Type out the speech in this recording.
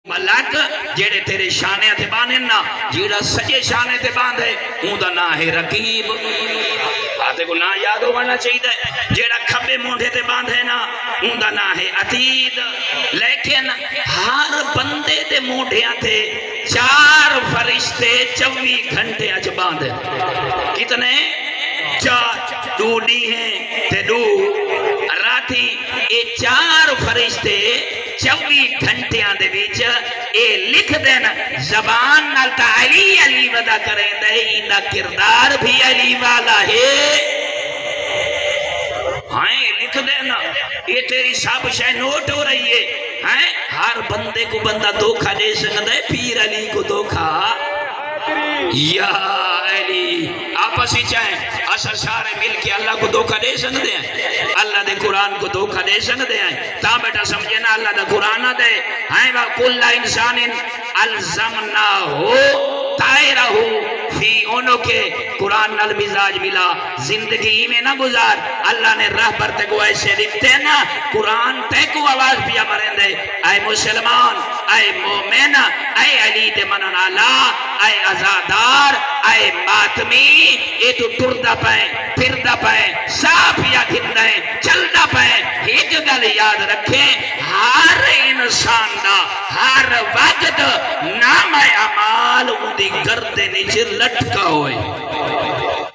ملک جیڑے تیرے شانے تے باندھے نا، جیڑا سجے شانے تے باندھے اون دا نام ہے رقیب۔ آتے کو نام یاد ہونا چاہیے۔ جیڑا کھبے مونڈے تے باندھے نا اون دا نام ہے عتید۔ لیکن ہر بندے دے مونڈیاں تے 4 فرشتے 24 گھنٹے اچ باندھے۔ کتنے؟ 4 ڈوڈی ہیں تے 2 راتی۔ یہ 4 فرشتے 24 گھنٹیاں دے بیچ اے لکھ دینا زبان نالتا علی علی ودا کریں دے، ایندہ کردار بھی علی والا ہے۔ ہاں لکھ دینا، یہ تیری سب شے نوٹ ہو رہی ہے۔ ہر بندے کو بندہ دھوکہ دے سکتا ہے، پیر علی کو دھوکہ یا علی۔ آپس ہی چاہیں اصل سارے مل کے اللہ کو دھوکہ دے سکتے ہیں، اللہ دے قرآن کو دھوکہ دے سکتے ہیں۔ تا بیٹا سمجھے نا اللہ دا قرآن نہ دے۔ وَكُلَّ إِنسَانٍ أَلْزَمْنَاهُ طَائِرَهُ فِي عُنُقِهِ۔ قرآن نال مزاج ملا، زندگی میں نہ گزار۔ اللہ نے راہ پر تے کو ایسے لکھتے نا، قرآن تے کو آواز پیا مریں دے، اے مسلمان، اے مومن، اے علی دے منن آلہ، اے ازادار، اے ماتمی، اے تو ٹردا پائیں پھردا پائیں صافیا گھندائیں چلدا پائیں۔ ایک گل یاد رکھیں، ہر انسان دا ہر وقت نام اعمال ان دی گردن وچ لٹکا ہوئے۔